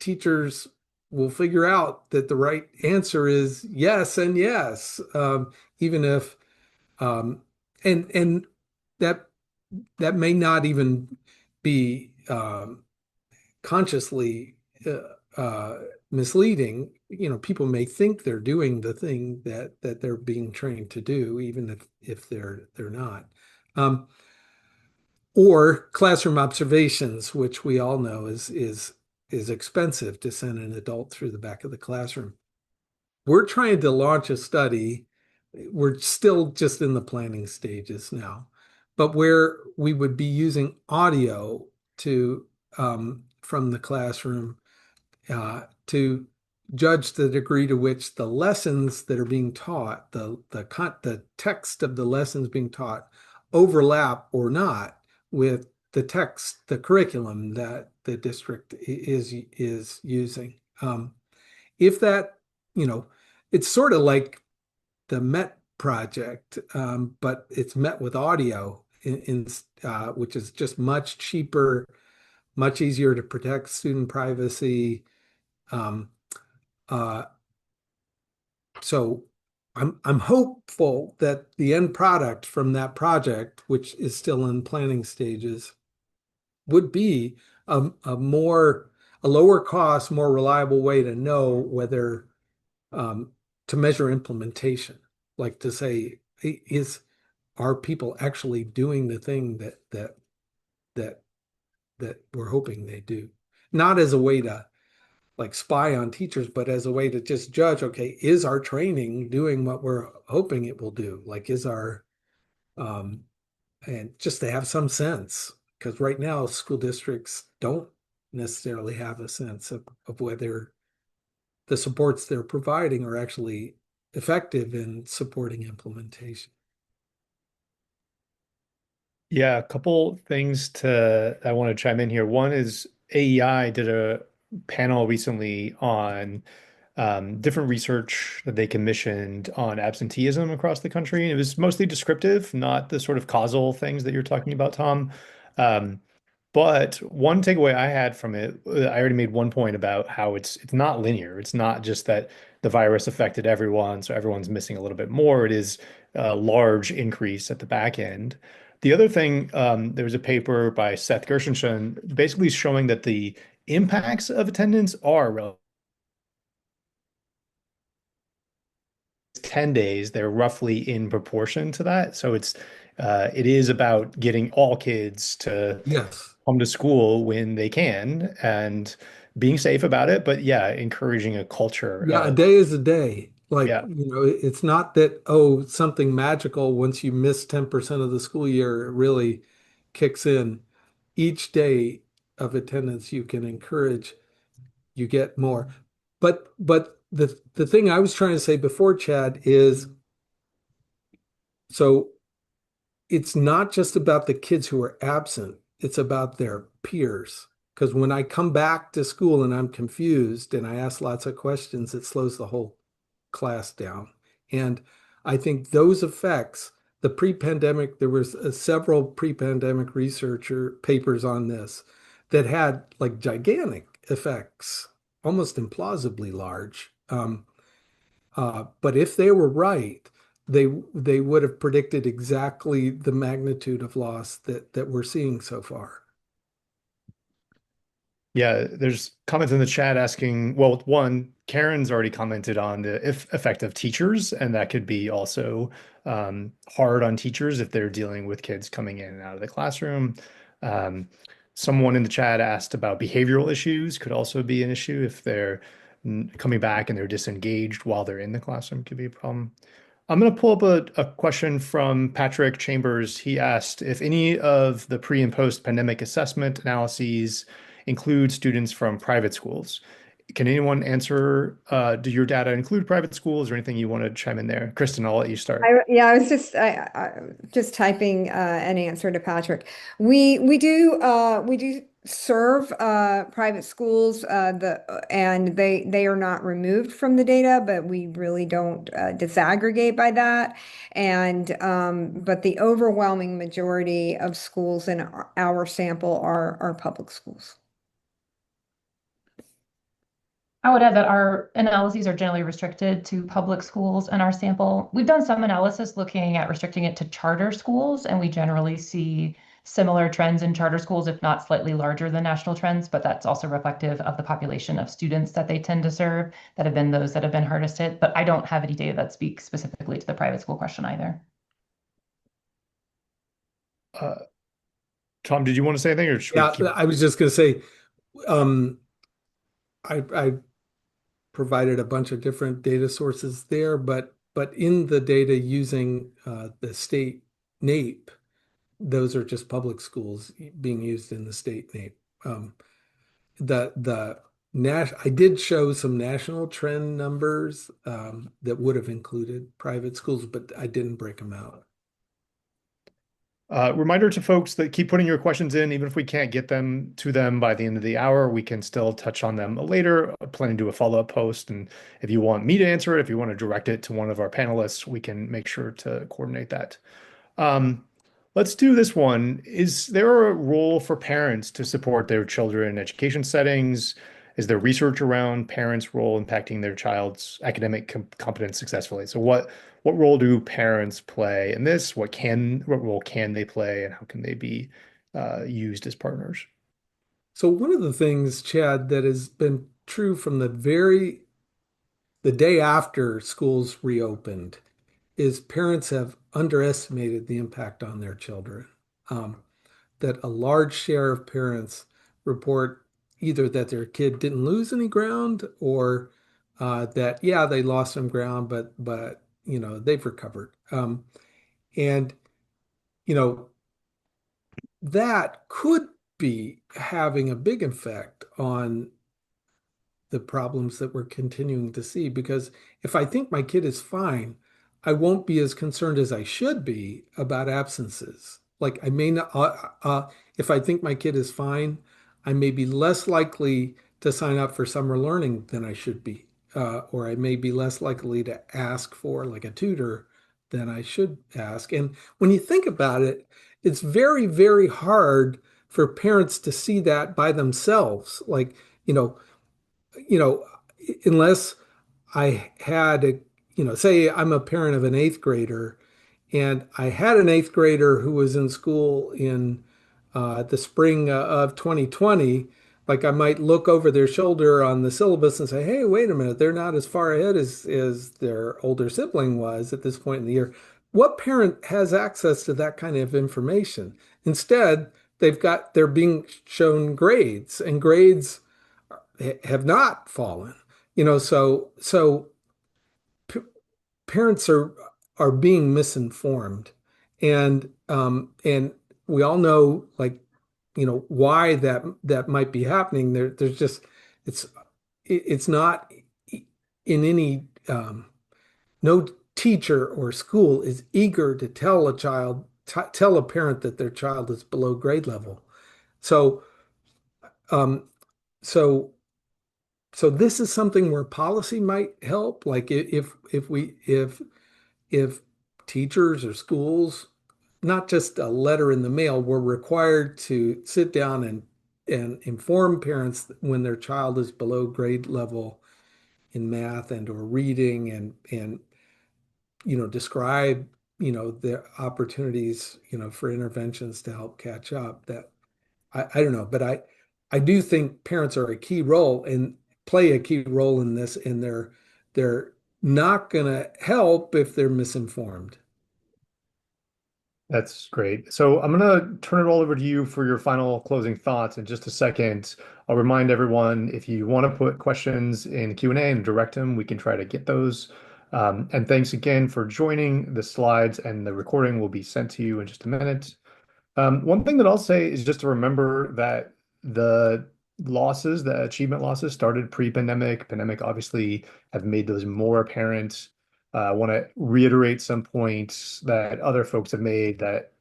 teachers we'll figure out that the right answer is yes and yes, even if and that that may not even be consciously misleading. People may think they're doing the thing that they're being trained to do, even if they're not. Or classroom observations, which we all know is expensive to send an adult through the back of the classroom. We're trying to launch a study. We're still just in the planning stages now, but where we would be using audio to from the classroom to judge the degree to which the lessons that are being taught, the text of the lessons being taught, overlap or not with the text, the curriculum that the district is using. If that, it's sort of like the Met project, but it's met with audio which is just much cheaper, much easier to protect student privacy. Um, uh, so I'm hopeful that the end product from that project, which is still in planning stages, would be a lower cost, more reliable way to know whether to measure implementation, like to say, are people actually doing the thing that we're hoping they do? Not as a way to like spy on teachers, but as a way to just judge, okay, is our training doing what we're hoping it will do? Like, is our, and just to have some sense, because right now school districts don't necessarily have a sense of whether the supports they're providing are actually effective in supporting implementation. Yeah, a couple things I want to chime in here. One is AEI did a panel recently on different research that they commissioned on absenteeism across the country. And it was mostly descriptive, not the sort of causal things that you're talking about, Tom. Um, but one takeaway I had from it, I already made one point about how it's not linear. It's not just that the virus affected everyone, so everyone's missing a little bit more. It is a large increase at the back end. The other thing, there was a paper by Seth Gershenson basically showing that the impacts of attendance are relative. 10 days, they're roughly in proportion to that. So it is about getting all kids to Yes. come to school when they can and being safe about it. But yeah, encouraging a culture Yeah, a of, day is a day. Like, yeah, it's not that, oh, something magical once you miss 10% of the school year, it really kicks in. Each day of attendance you can encourage, you get more. But the thing I was trying to say before, Chad, is so it's not just about the kids who are absent, it's about their peers. Because when I come back to school and I'm confused and I ask lots of questions, it slows the whole class down. And I think those effects, the pre-pandemic, there was several pre-pandemic researcher papers on this that had like gigantic effects, almost implausibly large. But if they were right, they would have predicted exactly the magnitude of loss that we're seeing so far. yeah, there's comments in the chat asking, well, one, Karen's already commented on the effect of teachers, and that could be also hard on teachers if they're dealing with kids coming in and out of the classroom. Um, Someone in the chat asked about behavioral issues, could also be an issue if they're coming back and they're disengaged while they're in the classroom, could be a problem. I'm going to pull up a question from Patrick Chambers. He asked if any of the pre and post pandemic assessment analyses include students from private schools. Can anyone answer, do your data include private schools or anything you want to chime in there? Kristen, I'll let you start. I was just typing an answer to Patrick. We do serve private schools and they are not removed from the data, but we really don't disaggregate by that. And but the overwhelming majority of schools in our sample are public schools. I would add that our analyses are generally restricted to public schools in our sample. We've done some analysis looking at restricting it to charter schools, and we generally see similar trends in charter schools, if not slightly larger than national trends, but that's also reflective of the population of students that they tend to serve that have been those that have been hardest hit. But I don't have any data that speaks specifically to the private school question either. Tom, did you want to say anything, or should we Yeah, keep? I was just going to say, um, I provided a bunch of different data sources there, but in the data using the state NAEP, those are just public schools being used in the state NAEP. The I did show some national trend numbers that would have included private schools, but I didn't break them out. Reminder to folks that keep putting your questions in, even if we can't get them to them by the end of the hour, we can still touch on them later. Planning to do a follow-up post, and if you want me to answer it, if you want to direct it to one of our panelists, we can make sure to coordinate that. Let's do this one. Is there a role for parents to support their children in education settings? Is there research around parents' role impacting their child's academic competence successfully? So what role do parents play in this? What role can they play, and how can they be used as partners? So one of the things, Chad, that has been true from the day after schools reopened is parents have underestimated the impact on their children. That a large share of parents report either that their kid didn't lose any ground or that, yeah, they lost some ground, but they've recovered. And you know, that could be having a big effect on the problems that we're continuing to see. Because if I think my kid is fine, I won't be as concerned as I should be about absences. Like I may not, if I think my kid is fine, I may be less likely to sign up for summer learning than I should be. Or I may be less likely to ask for like a tutor than I should ask. And when you think about it, it's very, very hard for parents to see that by themselves. Like, you know, you know, unless I had say I'm a parent of an eighth grader and I had an eighth grader who was in school in the spring of 2020, like I might look over their shoulder on the syllabus and say, hey, wait a minute, they're not as far ahead as their older sibling was at this point in the year. What parent has access to that kind of information? Instead, they're being shown grades, and grades have not fallen. So p parents are being misinformed, and we all know like why that might be happening. There's just it's it's not in any no teacher or school is eager to tell a parent that their child is below grade level. So um so So this is something where policy might help. Like if teachers or schools, not just a letter in the mail, were required to sit down and inform parents when their child is below grade level in math and or reading and describe the opportunities for interventions to help catch up. That I don't know, but I do think parents are a key role and play a key role in this, and they're not going to help if they're misinformed. That's great. So I'm going to turn it all over to you for your final closing thoughts in just a second. I'll remind everyone, if you want to put questions in Q&A and direct them, we can try to get those. And thanks again for joining. The slides and the recording will be sent to you in just a minute. One thing that I'll say is just to remember that the achievement losses started pre-pandemic. Pandemic obviously have made those more apparent. I want to reiterate some points that other folks have made that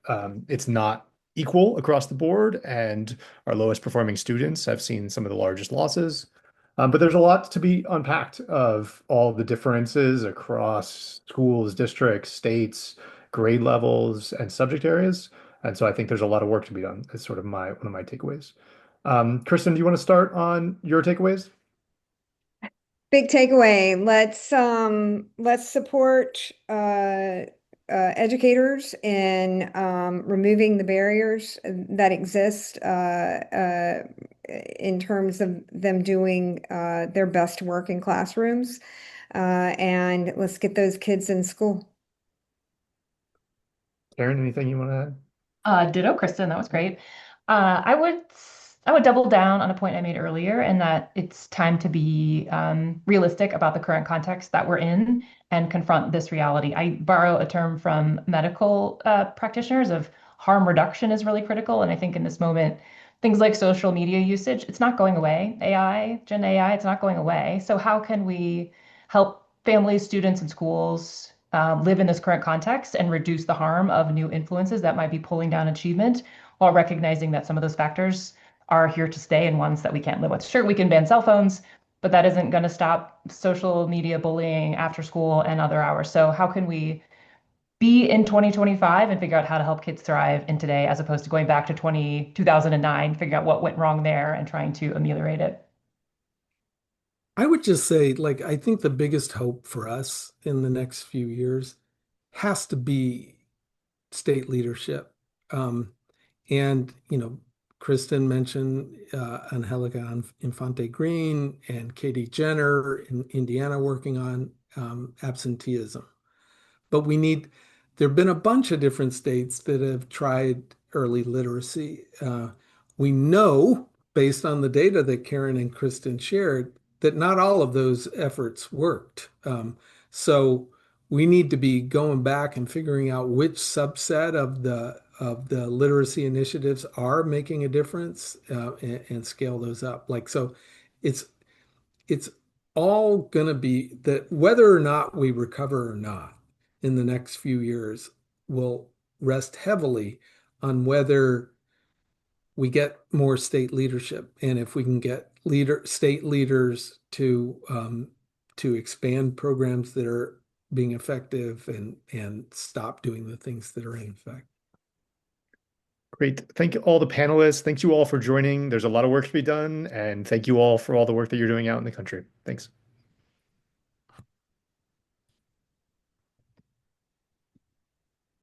it's not equal across the board, and our lowest performing students have seen some of the largest losses. But there's a lot to be unpacked of all the differences across schools, districts, states, grade levels, and subject areas. And so I think there's a lot of work to be done. That's sort of one of my takeaways. Kristen, do you want to start on your takeaways? Big takeaway. Let's support educators in removing the barriers that exist in terms of them doing their best work in classrooms. And let's get those kids in school. Karen, anything you want to add? Ditto, Kristen. That was great. I would double down on a point I made earlier, in that it's time to be realistic about the current context that we're in and confront this reality. I borrow a term from medical practitioners of harm reduction is really critical, and I think in this moment, things like social media usage, it's not going away. AI, Gen AI, it's not going away. So how can we help families, students, and schools live in this current context and reduce the harm of new influences that might be pulling down achievement, while recognizing that some of those factors are here to stay and ones that we can't live with? Sure, we can ban cell phones, but that isn't going to stop social media bullying after school and other hours. So how can we be in 2025 and figure out how to help kids thrive in today, as opposed to going back to 2009, figure out what went wrong there and trying to ameliorate it? I would just say, like, I think the biggest hope for us in the next few years has to be state leadership. Um, and, Kristen mentioned Angelica Infante Green and Katie Jenner in Indiana working on absenteeism. But there have been a bunch of different states that have tried early literacy. We know, based on the data that Karen and Kristen shared, that not all of those efforts worked. So we need to be going back and figuring out which subset of the literacy initiatives are making a difference, and scale those up. Like, so it's it's all going to be that whether or not we recover or not in the next few years will rest heavily on whether we get more state leadership, and if we can get state leaders to expand programs that are being effective, and stop doing the things that are ineffective. Great. Thank you all the panelists. Thank you all for joining. There's a lot of work to be done, and thank you all for all the work that you're doing out in the country. Thanks.